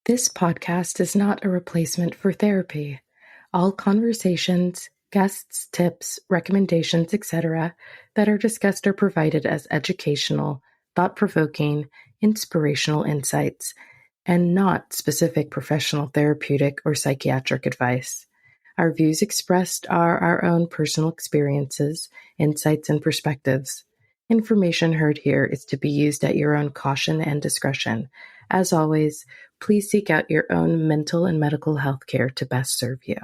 This podcast is not a replacement for therapy. All conversations, guests, tips, recommendations, etc., that are discussed are provided as educational, thought-provoking, inspirational insights, and not specific professional therapeutic or psychiatric advice. Our views expressed are our own personal experiences, insights, and perspectives. Information heard here is to be used at your own caution and discretion. As always, please seek out your own mental and medical health care to best serve you.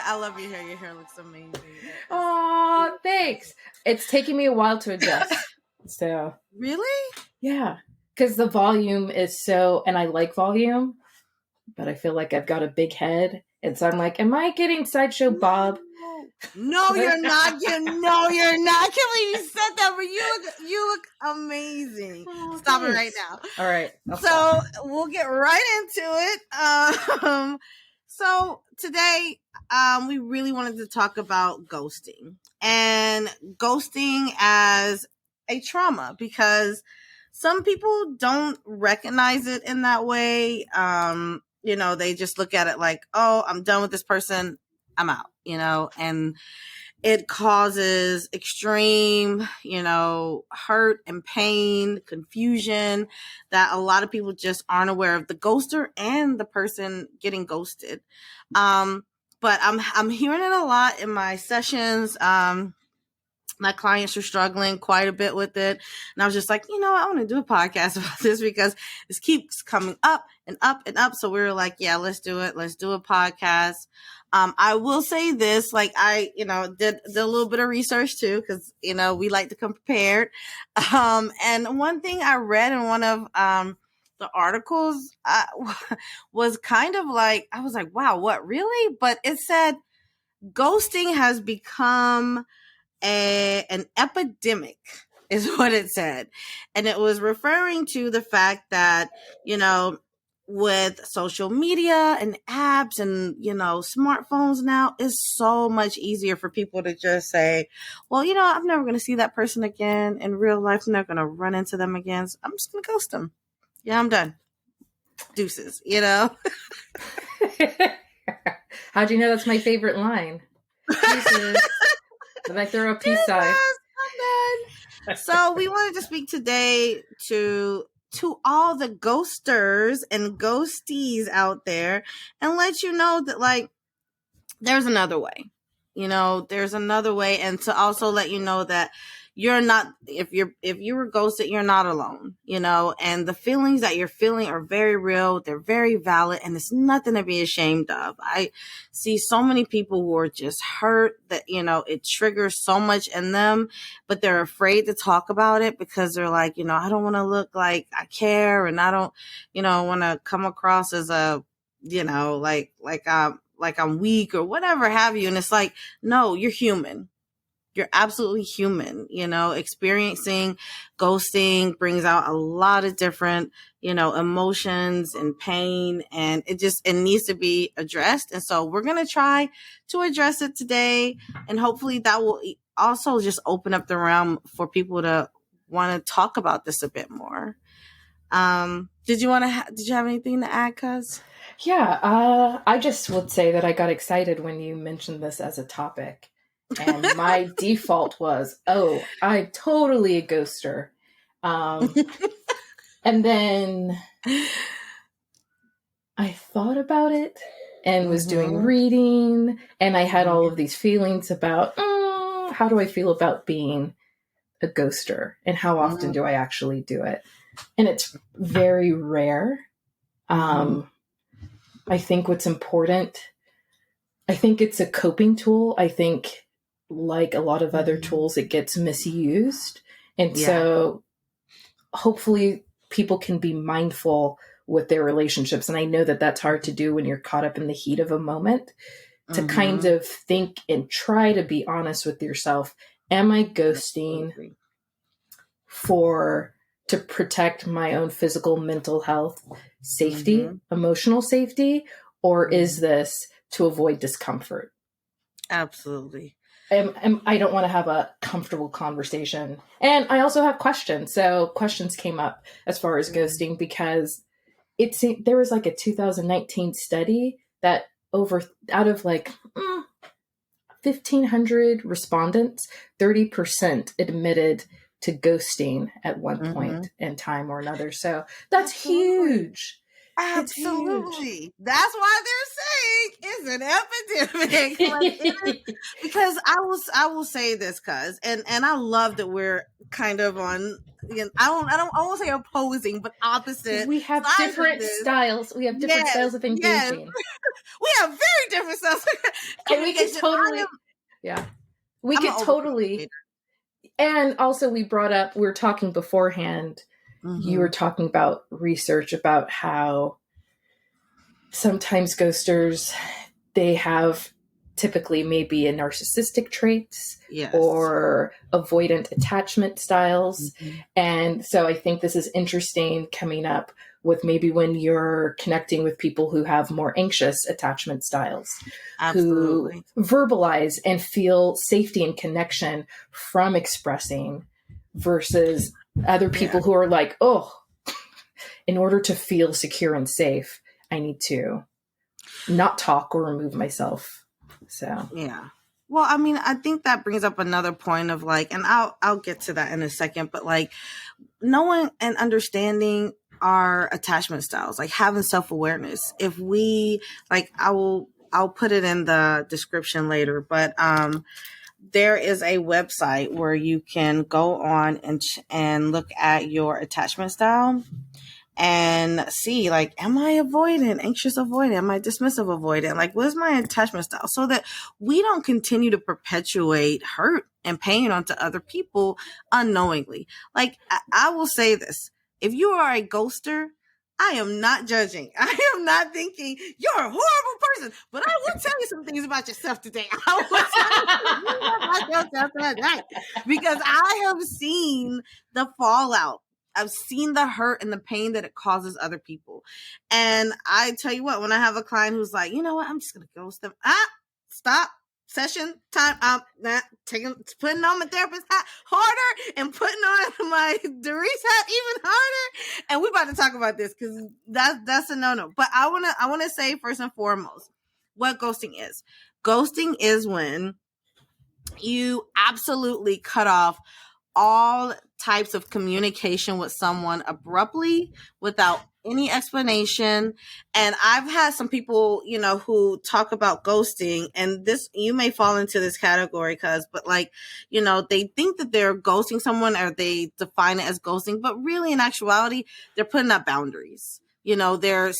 I love your hair. Your hair looks amazing. Oh, thanks. It's taking me a while to adjust. So really? Yeah. Because the volume is and I like volume, but I feel like I've got a big head. And so I'm like, am I getting Sideshow Bob? No, you're not. No, you're not. I can't believe you said that, but you look amazing. Oh, Stop thanks. it right now. All right. We'll get right into it. So today, we really wanted to talk about ghosting and ghosting as a trauma, because some people don't recognize it in that way. They just look at it like, oh, I'm done with this person, I'm out, and it causes extreme, hurt and pain, confusion that a lot of people just aren't aware of the ghoster and the person getting ghosted. But I'm hearing it a lot in my sessions. My clients are struggling quite a bit with it. And I was just like, I want to do a podcast about this because this keeps coming up and up and up. So we were like, yeah, let's do it. Let's do a podcast. I will say this, like I, did a little bit of research too, because, we like to come prepared. And one thing I read in one of the articles was kind of like, I was like, wow, what, really? But it said ghosting has become an epidemic, is what it said. And it was referring to the fact that, with social media and apps and, smartphones now, it's so much easier for people to just say, well, I'm never going to see that person again in real life. I'm not going to run into them again. So I'm just going to ghost them. Yeah, I'm done. Deuces, How'd you know that's my favorite line? Deuces. Did I throw a peace sign? So we wanted to speak today to all the ghosters and ghosties out there and let you know that, like, there's another way. There's another way, and to also let you know that you're not, if you were ghosted, you're not alone, and the feelings that you're feeling are very real. They're very valid, and it's nothing to be ashamed of. I see so many people who are just hurt that, it triggers so much in them, but they're afraid to talk about it because they're like, I don't want to look like I care, and I don't, want to come across as a, like I'm weak or whatever have you. And it's like, no, you're human. You're absolutely human. Experiencing ghosting brings out a lot of different, emotions and pain, and it needs to be addressed. And so we're going to try to address it today. And hopefully that will also just open up the realm for people to want to talk about this a bit more. Did you have anything to add, Cuz? Yeah, I just would say that I got excited when you mentioned this as a topic. And my default was, oh, I'm totally a ghoster. And then I thought about it and was doing reading, and I had all of these feelings about, how do I feel about being a ghoster, and how often do I actually do it? And it's very rare. I think what's important, I think it's a coping tool. I think like a lot of other tools, it gets misused. And so hopefully people can be mindful with their relationships. And I know that that's hard to do when you're caught up in the heat of a moment, to kind of think and try to be honest with yourself. Am I ghosting to protect my own physical, mental health, safety, emotional safety, or is this to avoid discomfort? Absolutely. I don't want to have a comfortable conversation. And I also have questions. So questions came up as far as ghosting, because there was like a 2019 study that out of like 1,500 respondents, 30% admitted to ghosting at one point in time or another. So that's huge. Absolutely. That's why they're saying it's an epidemic. Because I will say this, cuz and I love that we're kind of on, you know, I won't say opposing, but opposite. We have different styles. We have different styles of engaging. Yes. We have very different styles. And we can totally we could totally. And also we were talking beforehand, you were talking about research about how sometimes ghosters, they have typically maybe a narcissistic traits or avoidant attachment styles. And so I think this is interesting coming up with maybe when you're connecting with people who have more anxious attachment styles, who verbalize and feel safety and connection from expressing, versus other people who are like, oh, in order to feel secure and safe, I need to not talk or remove myself. So, yeah. Well, I mean, I think that brings up another point of like, and I'll get to that in a second, but like knowing and understanding our attachment styles, like having self-awareness. If we like, I'll put it in the description later, but there is a website where you can go on and look at your attachment style and see, like, am I avoidant, anxious avoidant? Am I dismissive avoidant? Like, what is my attachment style? So that we don't continue to perpetuate hurt and pain onto other people unknowingly. Like, I will say this. If you are a ghoster, I am not judging. I am not thinking you're a horrible person, but I will tell you some things about yourself today. I will tell you about yourself today, because I have seen the fallout. I've seen the hurt and the pain that it causes other people. And I tell you what, when I have a client who's like, you know what, I'm just going to ghost them. Stop. Session time. Putting on my therapist hat harder and putting on my Doris hat even harder. And we're about to talk about this because that's a no-no. But I want to say first and foremost what ghosting is. Ghosting is when you absolutely cut off all types of communication with someone abruptly without any explanation. And I've had some people, you know, who talk about ghosting, and this, you may fall into this category, but like, you know, they think that they're ghosting someone or they define it as ghosting, but really in actuality, they're putting up boundaries. You know, they're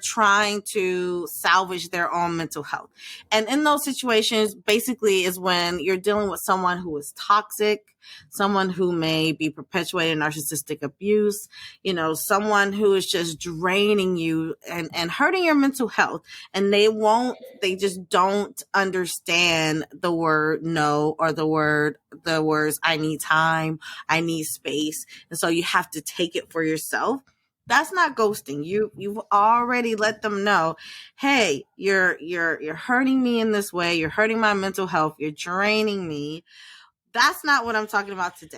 trying to salvage their own mental health. And in those situations, basically is when you're dealing with someone who is toxic, someone who may be perpetuating narcissistic abuse, you know, someone who is just draining you and hurting your mental health. And they just don't understand the word no, or the words, I need time, I need space. And so you have to take it for yourself. That's not ghosting. You've already let them know, hey, you're hurting me in this way. You're hurting my mental health. You're draining me. That's not what I'm talking about today.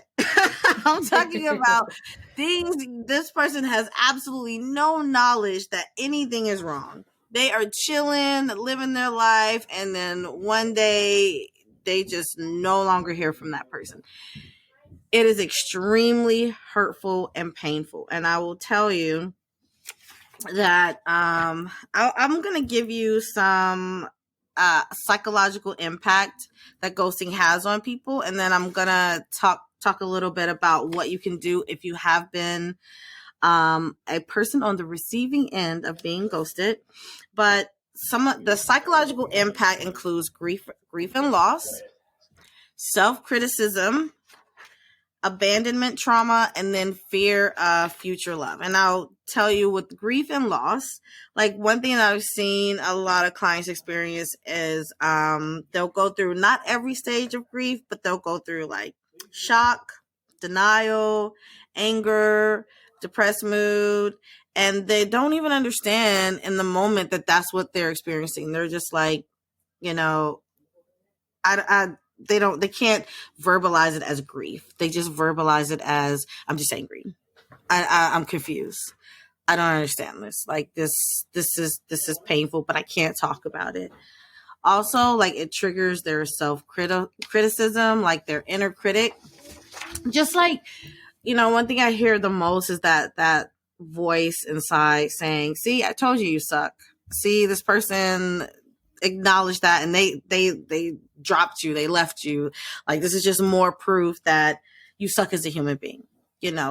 I'm talking about things. This person has absolutely no knowledge that anything is wrong. They are chilling, living their life, and then one day they just no longer hear from that person. It is extremely hurtful and painful. And I will tell you that I'm going to give you some psychological impact that ghosting has on people. And then I'm going to talk a little bit about what you can do if you have been a person on the receiving end of being ghosted. But some of the psychological impact includes grief and loss, self-criticism, abandonment trauma, and then fear of future love. And I'll tell you, with grief and loss, like one thing that I've seen a lot of clients experience is they'll go through not every stage of grief, but they'll go through like shock, denial, anger, depressed mood, and they don't even understand in the moment that that's what they're experiencing. They're just like, you know, they can't verbalize it as grief. They just verbalize it as, I'm just angry. I'm confused. I don't understand this. Like this is painful, but I can't talk about it. Also, like it triggers their criticism, like their inner critic. Just like, one thing I hear the most is that voice inside saying, "See, I told you suck. See, this person acknowledged that, and they dropped you, they left you. Like, this is just more proof that you suck as a human being."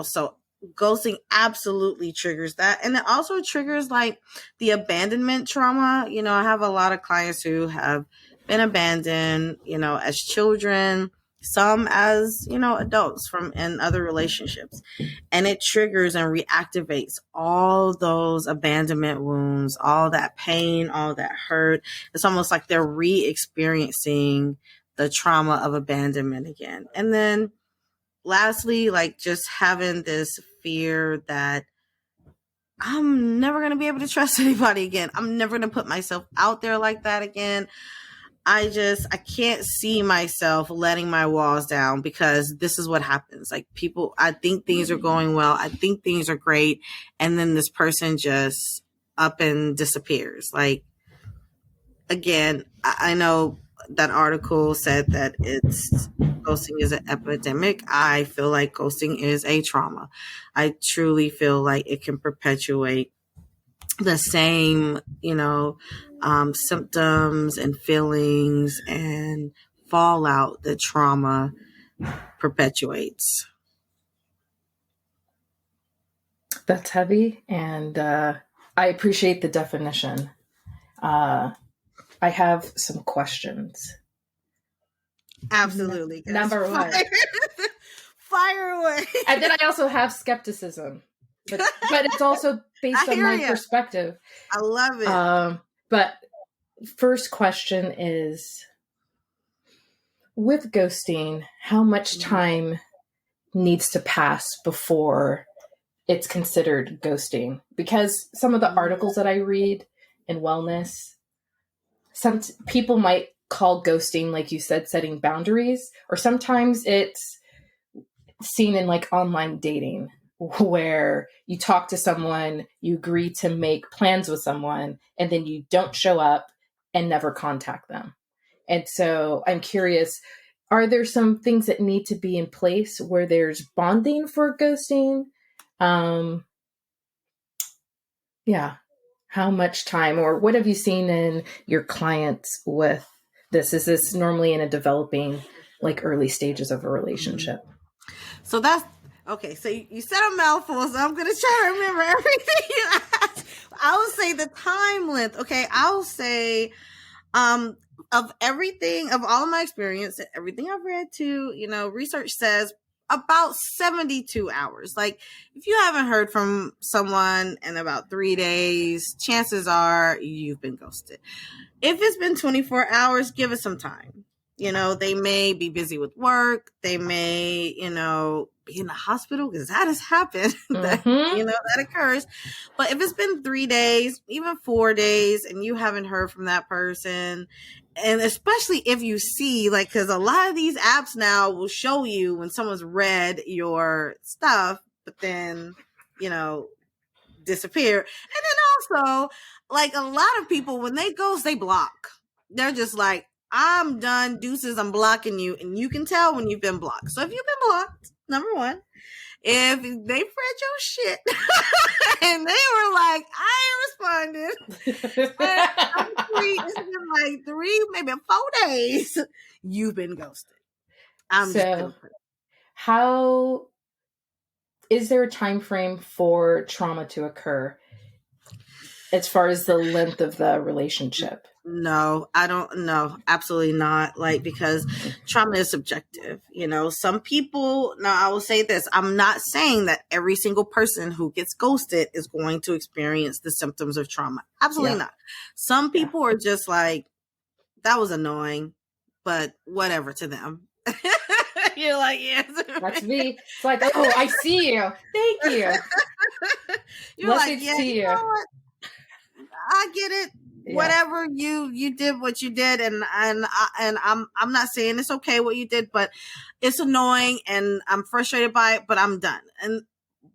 So ghosting absolutely triggers that. And it also triggers like the abandonment trauma. I have a lot of clients who have been abandoned, as children, some as, adults from in other relationships. And it triggers and reactivates all those abandonment wounds, all that pain, all that hurt. It's almost like they're re-experiencing the trauma of abandonment again. And then lastly, like just having this fear that I'm never going to be able to trust anybody again. I'm never going to put myself out there like that again. I can't see myself letting my walls down, because this is what happens. Like, people, I think things are going well. I think things are great. And then this person just up and disappears. Like, again, I know that article said that ghosting is an epidemic. I feel like ghosting is a trauma. I truly feel like it can perpetuate the same, symptoms and feelings and fallout that trauma perpetuates. That's heavy, and I appreciate the definition. I have some questions. Absolutely. Number one. Fire away. And then I also have skepticism, but it's also based on my perspective. I love it. But first question is, with ghosting, how much time needs to pass before it's considered ghosting? Because some of the articles that I read in wellness, some people might call ghosting, like you said, setting boundaries, or sometimes it's seen in like online dating, where you talk to someone, you agree to make plans with someone, and then you don't show up and never contact them. And so I'm curious, are there some things that need to be in place where there's bonding for ghosting? Yeah. How much time, or what have you seen in your clients with this? Is this normally in a developing, like early stages of a relationship? So that's okay. So you said a mouthful, so I'm going to try to remember everything you asked. I will say the time length. Okay. I'll say, of everything, of all of my experience and everything I've read too, research says about 72 hours. Like, if you haven't heard from someone in about 3 days, chances are you've been ghosted. If it's been 24 hours, give it some time. They may be busy with work. They may, be in the hospital, because that has happened. That occurs. But if it's been 3 days, even 4 days, and you haven't heard from that person, and especially if you see, like, because a lot of these apps now will show you when someone's read your stuff, but then, disappear. And then also, like, a lot of people, when they ghost, they block. They're just like, I'm done, deuces, I'm blocking you. And you can tell when you've been blocked. So if you've been blocked, number one, if they read your shit and they were like, I ain't responded, it's been like 3, maybe 4 days, you've been ghosted. How is there a time frame for trauma to occur? as far as the length of the relationship. No, I don't know. Absolutely not. Like, because trauma is subjective. Some people, now I will say this, I'm not saying that every single person who gets ghosted is going to experience the symptoms of trauma. Absolutely not. Some people are just like, that was annoying, but whatever to them. You're like, yes. That's me. It's like, oh, I see you. Thank you. You're Blessed like, yeah, to you. know what? I get it. Yeah. Whatever you did what you did, and I'm not saying it's okay what you did, but it's annoying and I'm frustrated by it, but I'm done.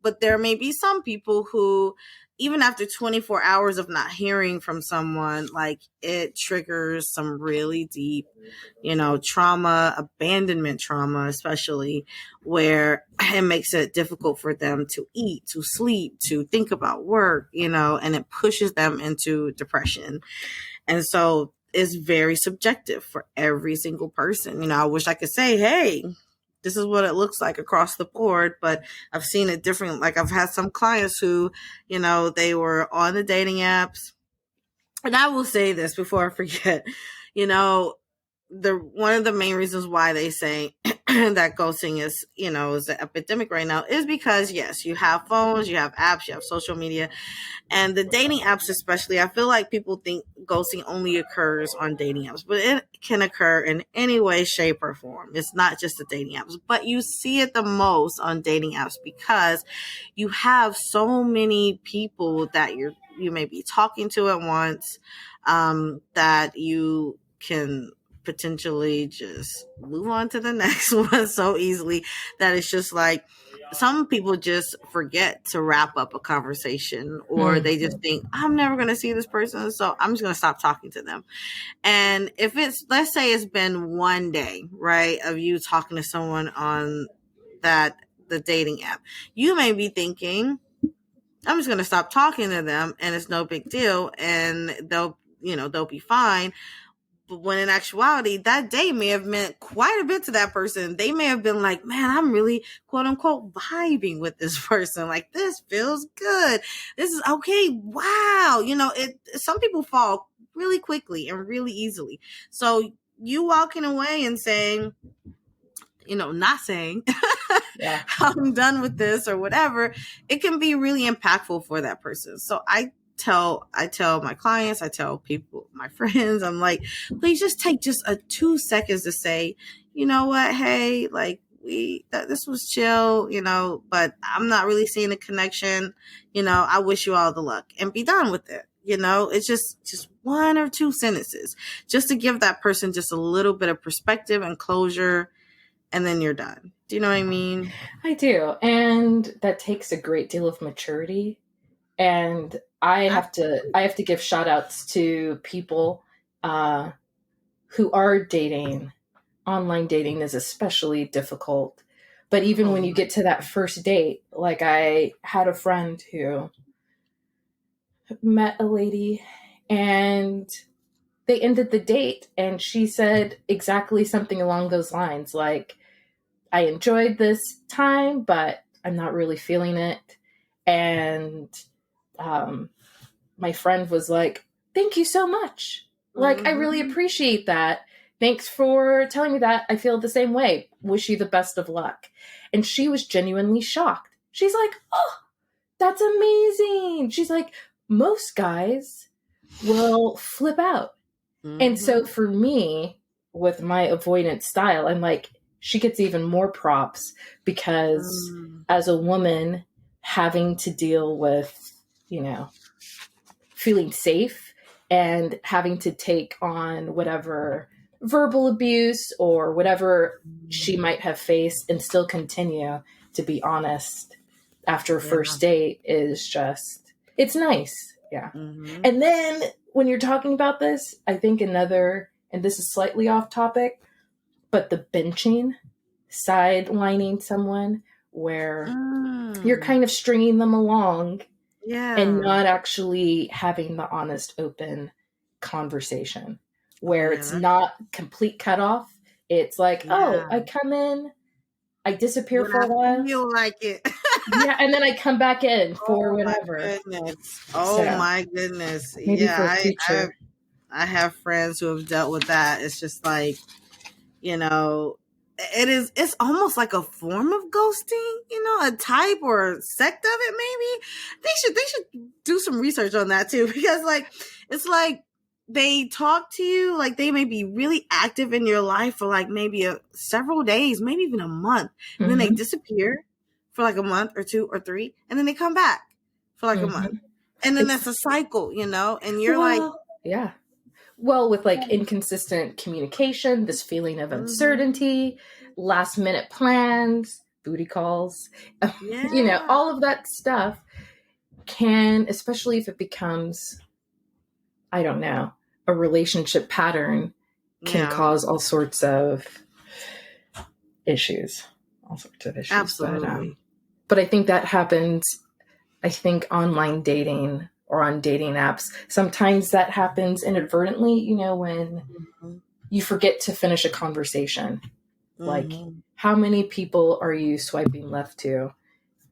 But there may be some people who, even after 24 hours of not hearing from someone, like, it triggers some really deep, trauma, abandonment trauma, especially, where it makes it difficult for them to eat, to sleep, to think about work, and it pushes them into depression. And so it's very subjective for every single person. I wish I could say, hey, this is what it looks like across the board, but I've seen it different. Like, I've had some clients who, they were on the dating apps. And I will say this before I forget, one of the main reasons why they say that ghosting is an epidemic right now is because, yes, you have phones, you have apps, you have social media, and the dating apps especially. I feel like people think ghosting only occurs on dating apps, but it can occur in any way, shape, or form. It's not just the dating apps, but you see it the most on dating apps because you have so many people that you may be talking to at once, that you can potentially just move on to the next one so easily that it's just like, some people just forget to wrap up a conversation, or they just think, I'm never going to see this person, so I'm just going to stop talking to them. And if let's say it's been one day, right, of you talking to someone on the dating app, you may be thinking, I'm just going to stop talking to them and it's no big deal and they'll be fine. But when in actuality, that day may have meant quite a bit to that person. They may have been like, man, I'm really, quote unquote, vibing with this person. Like, this feels good. This is okay. Wow. Some people fall really quickly and really easily. So you walking away and saying, not saying, Yeah, I'm done with this or whatever, it can be really impactful for that person. So I tell my clients, I tell people, my friends, I'm like, please just take just 2 seconds to say, you know what, hey, like, this was chill, but I'm not really seeing a connection. I wish you all the luck, and be done with it. It's just 1 or 2 sentences just to give that person just a little bit of perspective and closure, and then you're done. Do you know what I mean? I do. And that takes a great deal of maturity. And I have to give shout outs to people who are dating. Online dating is especially difficult. But even when you get to that first date, like, I had a friend who met a lady and they ended the date, and she said exactly something along those lines, like, I enjoyed this time, but I'm not really feeling it. And my friend was like, thank you so much. Like, I really appreciate that. Thanks for telling me that. I feel the same way. Wish you the best of luck. And she was genuinely shocked. She's like, oh, that's amazing. She's like, most guys will flip out. And so for me, with my avoidant style, I'm like, she gets even more props because as a woman having to deal with, feeling safe and having to take on whatever verbal abuse or whatever she might have faced and still continue to be honest after a first date is just, it's nice. Yeah. And then when you're talking about this, I think another, and this is slightly off topic, but the benching, sidelining someone where you're kind of stringing them along and not actually having the honest, open conversation where it's not complete cutoff. It's like, oh, I come in, I disappear for a while. I feel like it. Yeah, and then I come back in for Oh my whatever. goodness. Oh So my goodness. maybe Yeah, for I future. I have friends who have dealt with that. It's just like, you know, it's almost like a form of ghosting, a type or a sect of it maybe. They should do some research on that too, because like it's like they talk to you, like they may be really active in your life for like maybe several days, maybe even a month, and then they Mm-hmm. disappear for like a month or two or three, and then they come back for like a month. Mm-hmm. And then It's that's a cycle, and you're like, well, yeah. Well, with like inconsistent communication, this feeling of mm-hmm, uncertainty, last minute plans, booty calls, yeah, all of that stuff can, especially if it becomes, I don't know, a relationship pattern, can yeah, cause all sorts of issues. All sorts of issues. absolutely. But I think that happens, I think online dating or on dating apps, sometimes that happens inadvertently, when Mhm, you forget to finish a conversation. Like, mhm. how many people are you swiping left to?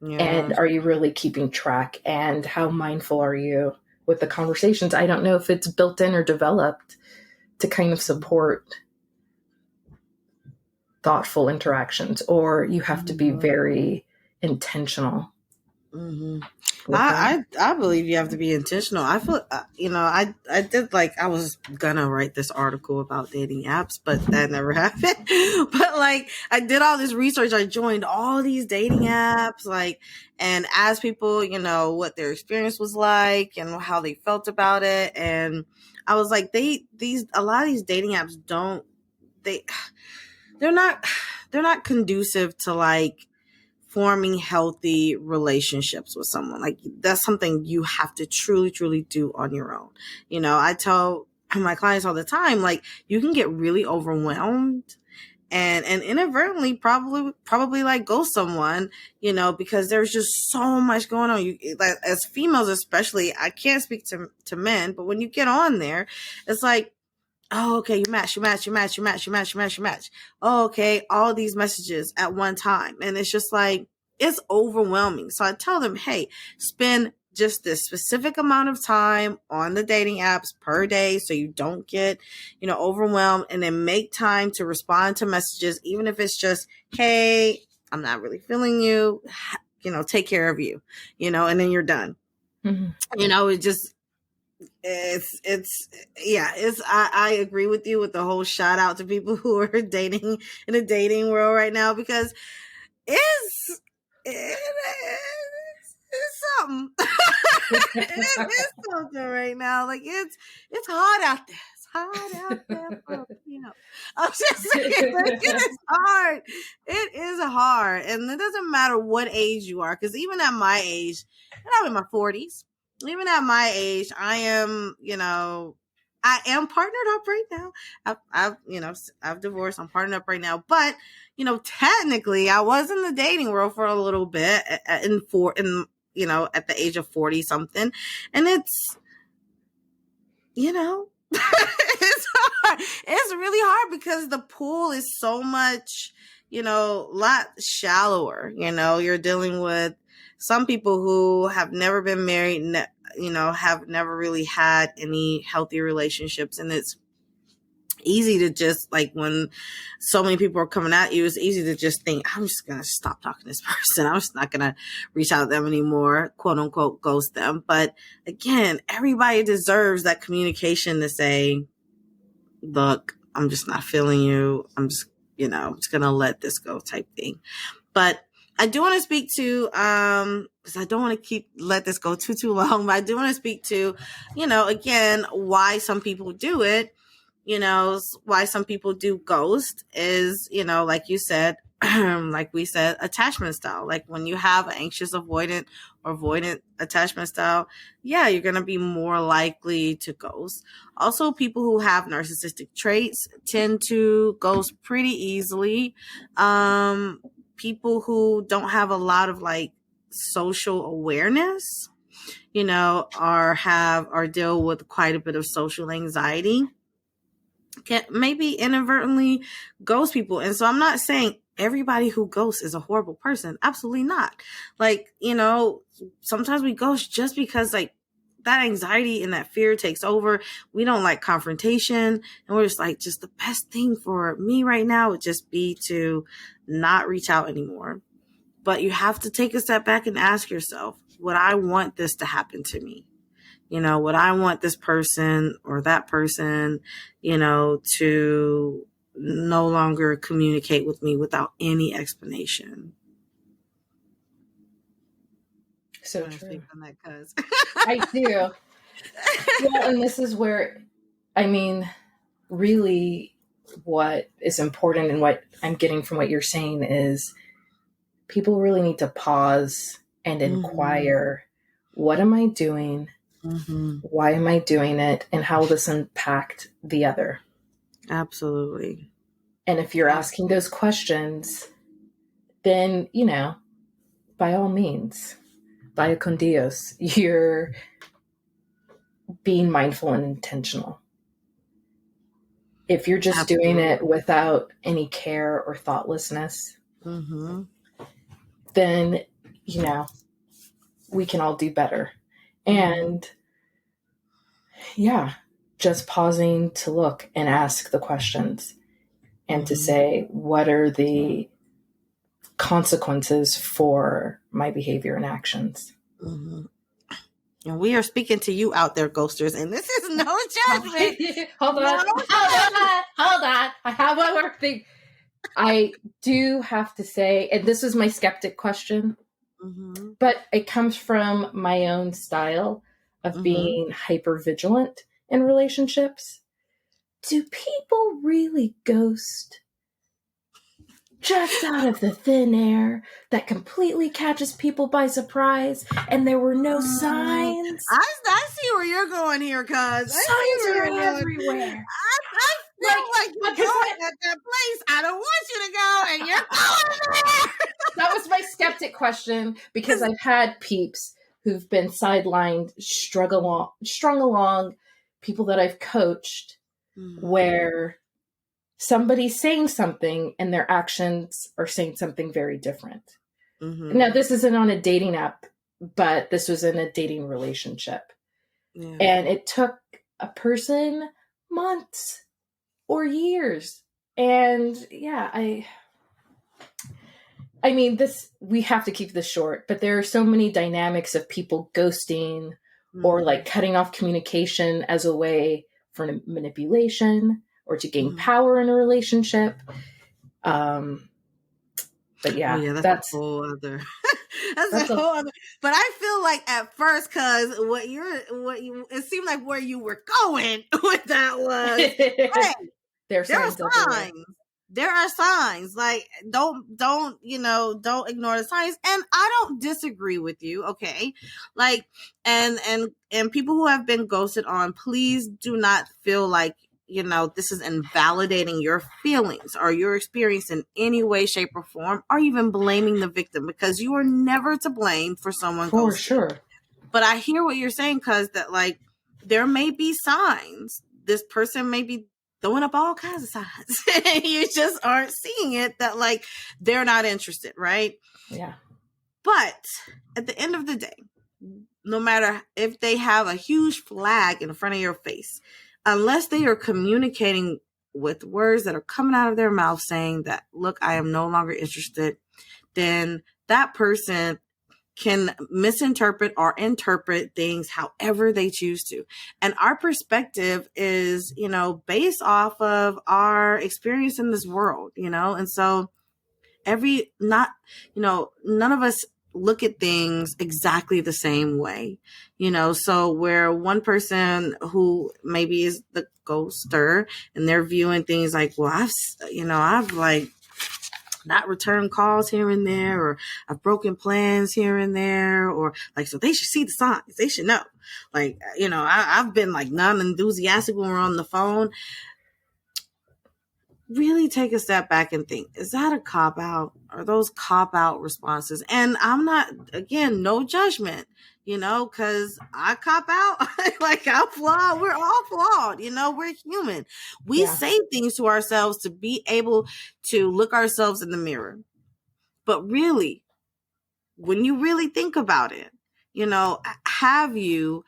And Yeah. are you really keeping track? And how mindful are you with the conversations? I don't know if it's built in or developed to kind of support thoughtful interactions, or you have to be Mhm, very intentional mhm. with that. I believe you have to be intentional. I feel, I did like I was gonna write this article about dating apps, but that never happened. But like I did all this research. I joined all these dating apps, like, and asked people, what their experience was like and how they felt about it. And I was like, a lot of these dating apps they they're not they're not conducive to like forming healthy relationships with someone. Like that's something you have to truly, truly do on your own. I tell my clients all the time, like you can get really overwhelmed and inadvertently probably like ghost someone, because there's just so much going on. You like as females especially, I can't speak to men, but when you get on there, it's like, oh, okay, you match. Oh, okay, all these messages at one time. And it's just like, it's overwhelming. So I tell them, hey, spend just this specific amount of time on the dating apps per day so you don't get, overwhelmed, and then make time to respond to messages, even if it's just, hey, I'm not really feeling you, take care of you, and then you're done. Mm-hmm. It just, it's yeah, I agree with you with the whole shout out to people who are dating in the dating world right now, because it's it's something. It is something right now. Like it's hot out there. It's hot out there for I'm just saying, like it is hard. It is hard, and it doesn't matter what age you are, because even at my age, and I'm in my 40s, even at my age, I am partnered up right now. I've divorced. I'm partnered up right now, but technically, I was in the dating world for a little bit at the age of 40 something, and it's it's hard. It's really hard because the pool is so much, lot shallower. You're dealing with some people who have never been married, have never really had any healthy relationships, and it's easy to just like when so many people are coming at you, it's easy to just think, I'm just gonna stop talking to this person. I'm just not gonna reach out to them anymore, quote unquote ghost them. But again, everybody deserves that communication to say, look, I'm just not feeling you. I'm just gonna let this go type thing. But I do want to speak to because I don't want to let this go too long, but I do want to speak to, again, why some people do it. Why some people do ghost is, like you said, like we said, attachment style. Like when you have an anxious avoidant or avoidant attachment style, yeah, you're going to be more likely to ghost. Also, people who have narcissistic traits tend to ghost pretty easily. People who don't have a lot of like social awareness, or deal with quite a bit of social anxiety, can maybe inadvertently ghost people. And so I'm not saying everybody who ghosts is a horrible person. Absolutely not. Like, sometimes we ghost just because like that anxiety and that fear takes over. We don't like confrontation, and we're just like, just the best thing for me right now would just be to not reach out anymore. But you have to take a step back and ask yourself, would I want this to happen to me? Would I want this person or that person, to no longer communicate with me without any explanation? So true. On that, cuz. I do. Well, and this is where, I mean, really what is important and what I'm getting from what you're saying is people really need to pause and inquire, what am I doing? Why am I doing it? And how will this impact the other? Absolutely. And if you're asking those questions, then, by all means, vaya con Dios, you're being mindful and intentional. If you're just Absolutely. Doing it without any care or thoughtlessness, then, we can all do better. And yeah, just pausing to look and ask the questions and to say, what are the consequences for my behavior and actions? And we are speaking to you out there, ghosters, and this is no judgment. Hold on. I have one more thing. I do have to say, and this is my skeptic question, but it comes from my own style of being hyper vigilant in relationships. Do people really ghost just out of the thin air that completely catches people by surprise and there were no signs? I see where you're going here, cuz. Signs are everywhere. I feel like you're going at that place I don't want you to go, and you're going there. That was my skeptic question, because I've had peeps who've been sidelined, strung along, people that I've coached, where somebody's saying something and their actions are saying something very different. Now, this isn't on a dating app, but this was in a dating relationship. Yeah. And it took a person months or years. And yeah, I mean, we have to keep this short, but there are so many dynamics of people ghosting or like cutting off communication as a way for manipulation or to gain power in a relationship. But yeah, that's a whole other. That's a whole other. But I feel like at first, cuz it seemed like where you were going with that was, hey, there are signs. There are signs. Like, don't ignore the signs. And I don't disagree with you. Okay. Like, and people who have been ghosted on, please do not feel like, this is invalidating your feelings or your experience in any way, shape, or form, or even blaming the victim, because you are never to blame for someone ghosting. For sure. But I hear what you're saying, cuz that like there may be signs. This person may be throwing up all kinds of signs. And you just aren't seeing it, that like they're not interested, right? Yeah. But at the end of the day, no matter if they have a huge flag in front of your face, unless they are communicating with words that are coming out of their mouth saying that, look, I am no longer interested, then that person can misinterpret or interpret things however they choose to. And our perspective is, based off of our experience in this world, and so none of us look at things exactly the same way, so where one person who maybe is the ghoster and they're viewing things like, well, I've like not returned calls here and there, or I've broken plans here and there, or like, so they should see the signs. They should know, like, I've been like non-enthusiastic when we're on the phone. Really take a step back and think, is that a cop out? Are those cop out responses? And I'm not, again, no judgment. because I cop out. Like, I'm flawed. We're all flawed. We're human. We say things to ourselves to be able to look ourselves in the mirror. But really, when you really think about it, have you,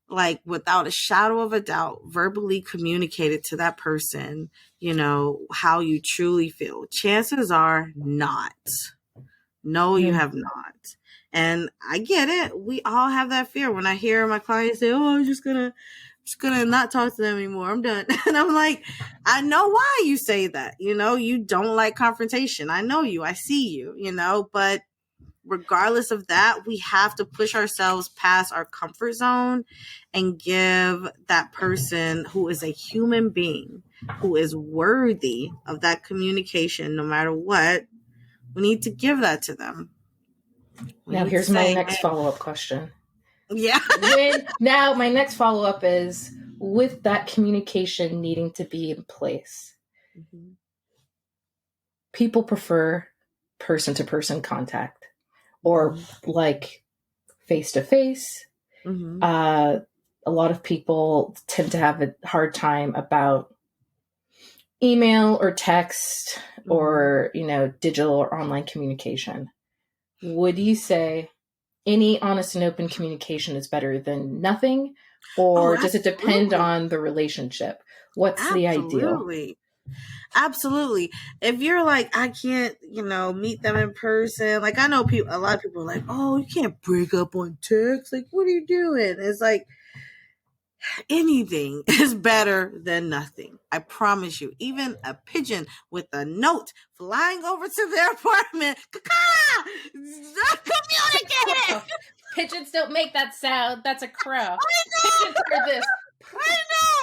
like, without a shadow of a doubt, verbally communicated to that person, how you truly feel? Chances are not. No, you have not. And I get it. We all have that fear. When I hear my clients say, "Oh, I'm just gonna not talk to them anymore. I'm done." And I'm like, I know why you say that. You don't like confrontation. I know you. I see you, but regardless of that, we have to push ourselves past our comfort zone and give that person who is a human being, who is worthy of that communication, no matter what, we need to give that to them. Now, here's my next follow-up question. Yeah. Now, my next follow-up is, with that communication needing to be in place, people prefer person-to-person contact or like face-to-face. A lot of people tend to have a hard time about email or text or, digital or online communication. Would you say any honest and open communication is better than nothing? Or does it depend on the relationship? What's the ideal? Absolutely. If you're like, I can't, meet them in person. Like, I know a lot of people are like, "Oh, you can't break up on text. Like, what are you doing?" It's like, anything is better than nothing. I promise you. Even a pigeon with a note flying over to their apartment. Communicate. Pigeons don't make that sound. That's a crow. I know. Pigeons are this. I know.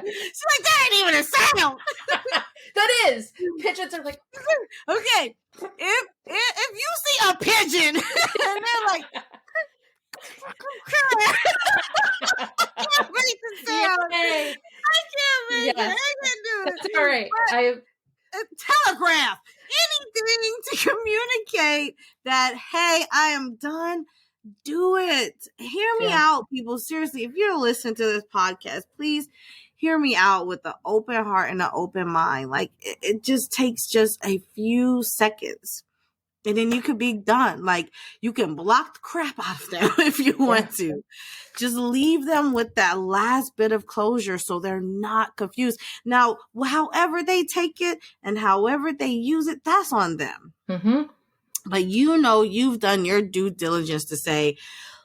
She's like, that ain't even a sound. That is. Pigeons are like, okay. If you see a pigeon and they're like, I can't make the sound. Yay. I can't make it. I can't do it. That's all right. Telegraph anything to communicate that, hey, I am done. Do it. Hear me out, people. Seriously, if you're listening to this podcast, please hear me out with an open heart and an open mind. Like, it just takes just a few seconds. And then you could be done. Like, you can block the crap out of them if you want to. Just leave them with that last bit of closure so they're not confused. Now, however they take it and however they use it, that's on them. But you've done your due diligence to say,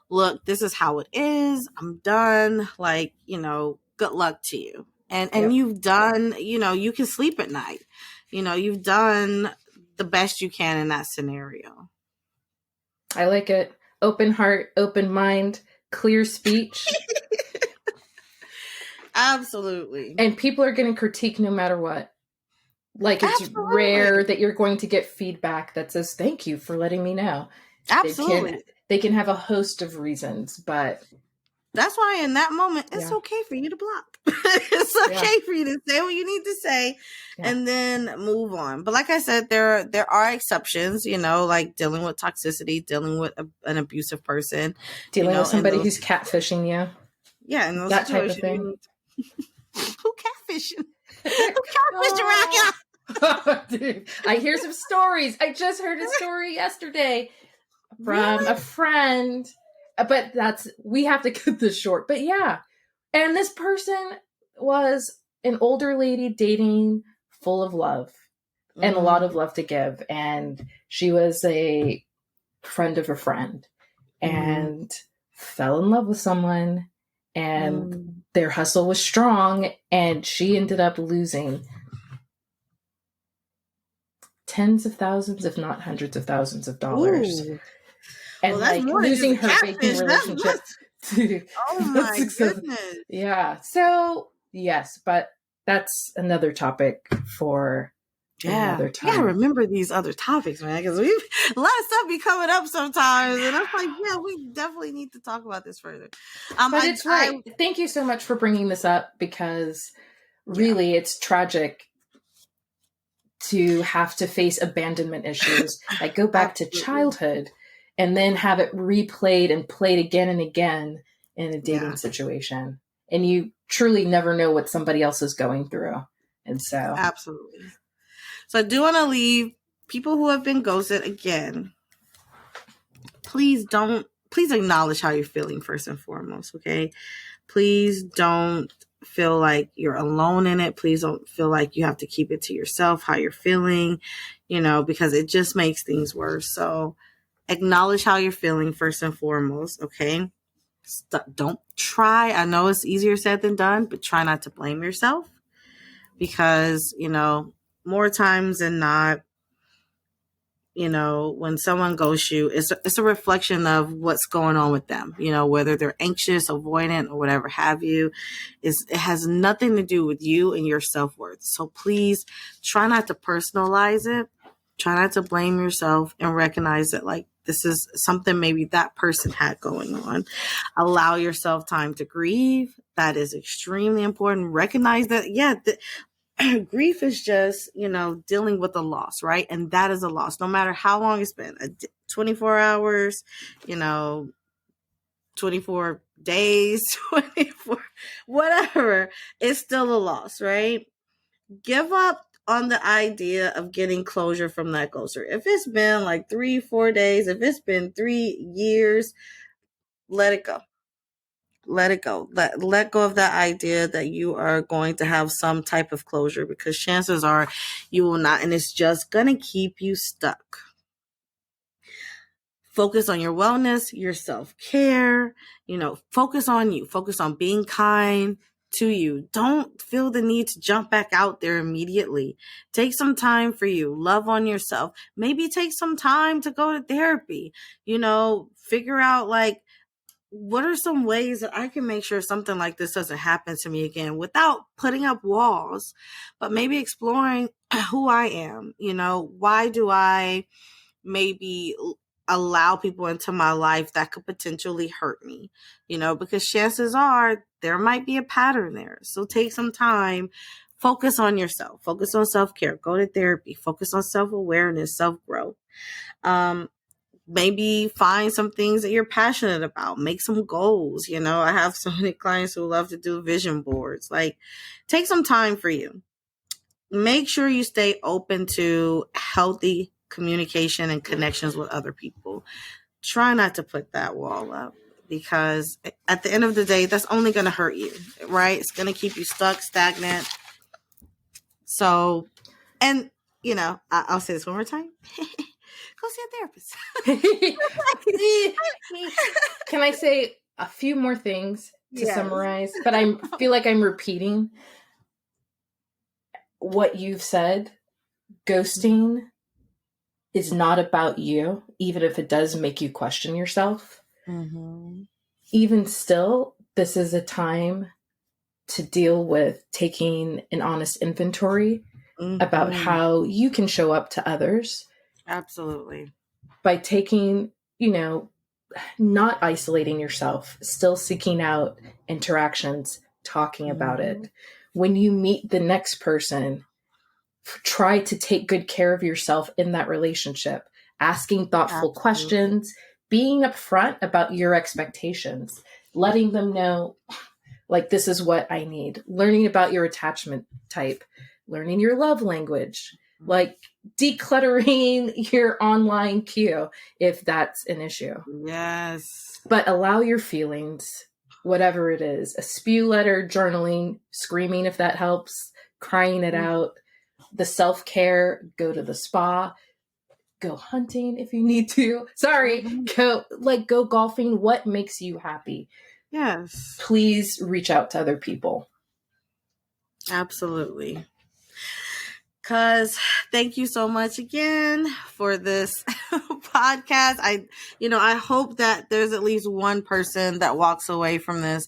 look, this is how it is. I'm done. Like, good luck to you. And you've done, you can sleep at night. You've done the best you can in that scenario. I like it. Open heart, open mind, clear speech. Absolutely. And people are going to critique no matter what. Like, it's rare that you're going to get feedback that says, "Thank you for letting me know." Absolutely. They can have a host of reasons, but that's why in that moment, it's okay for you to block. It's okay for you to say what you need to say and then move on. But like I said, there are exceptions, like dealing with toxicity, dealing with an abusive person. Dealing with somebody who's catfishing you. Yeah, in those that type of thing. Who catfishing? Who catfished around here? Dude, I hear some stories. I just heard a story yesterday from a friend. But we have to cut this short. But yeah. And this person was an older lady dating, full of love and a lot of love to give. And she was a friend of a friend and fell in love with someone, and their hustle was strong, and she ended up losing tens of thousands, if not hundreds of thousands of dollars. Ooh. And losing her baking relationship. Oh my goodness. Yeah. So yes, but that's another topic for another time. Yeah, remember these other topics, man, because a lot of stuff be coming up sometimes, and I'm like, we definitely need to talk about this further. But it's right. Thank you so much for bringing this up, because really it's tragic to have to face abandonment issues that go back to childhood and then have it replayed and played again and again in a dating situation. And you truly never know what somebody else is going through. And so. Absolutely. So I do want to leave people who have been ghosted again. Please acknowledge how you're feeling first and foremost. Okay. Please don't feel like you're alone in it. Please don't feel like you have to keep it to yourself, how you're feeling, because it just makes things worse. So acknowledge how you're feeling first and foremost. Okay. Don't try. I know it's easier said than done, but try not to blame yourself because, more times than not, when someone ghosts you, it's a reflection of what's going on with them, whether they're anxious, avoidant, or whatever have you. It has nothing to do with you and your self-worth. So please try not to personalize it. Try not to blame yourself and recognize that this is something maybe that person had going on. Allow yourself time to grieve. That is extremely important. Recognize that, grief is just, dealing with a loss, right? And that is a loss, no matter how long it's been, 24 hours, 24 days, 24, whatever, it's still a loss, right? Give up on the idea of getting closure from that ghoster. If it's been 3-4 days, if it's been 3 years, let it go. Let it go. Let go of that idea that you are going to have some type of closure, because chances are you will not, and it's just going to keep you stuck. Focus on your wellness, your self-care, focus on you. Focus on being kind to you. Don't feel the need to jump back out there immediately. Take some time for you. Love on yourself. Maybe take some time to go to therapy. Figure out what are some ways that I can make sure something like this doesn't happen to me again without putting up walls, but maybe exploring who I am. Why do I maybe allow people into my life that could potentially hurt me? Because chances are there might be a pattern there. So take some time, focus on yourself, focus on self-care, go to therapy, focus on self-awareness, self-growth. Maybe find some things that you're passionate about. Make some goals. I have so many clients who love to do vision boards. Take some time for you. Make sure you stay open to healthy communication and connections with other people. Try not to put that wall up, because at the end of the day, that's only going to hurt you, right? It's going to keep you stuck, stagnant. So, and, I'll say this one more time. Go see a therapist. Can I say a few more things to summarize? But I feel like I'm repeating what you've said. Ghosting is not about you, even if it does make you question yourself. Mm-hmm. Even still, this is a time to deal with taking an honest inventory about how you can show up to others. Absolutely. By taking, not isolating yourself, still seeking out interactions, talking about it. When you meet the next person, try to take good care of yourself in that relationship, asking thoughtful questions, being upfront about your expectations, letting them know, this is what I need, learning about your attachment type, learning your love language, decluttering your online queue if that's an issue. Yes. But allow your feelings, whatever it is, a spew letter, journaling, screaming if that helps, crying it out, the self-care, go to the spa, go hunting if you need to. Go golfing. What makes you happy? Yes. Please reach out to other people. Absolutely. Cuz thank you so much again for this podcast. I hope that there's at least one person that walks away from this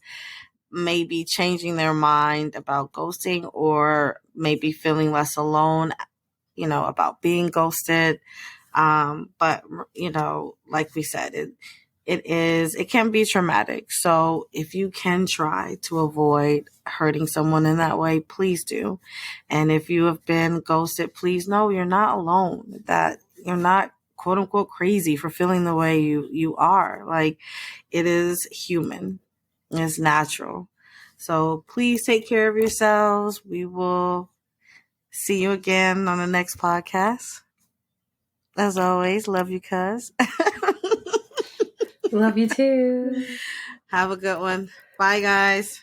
maybe changing their mind about ghosting, or maybe feeling less alone, about being ghosted. But like we said, it can be traumatic. So if you can try to avoid hurting someone in that way, please do. And if you have been ghosted, please know you're not alone, that you're not quote unquote crazy for feeling the way you are. Like, it is human. It's natural. So please take care of yourselves. We will see you again on the next podcast. As always, love you, cuz. Love you too. Have a good one. Bye, guys.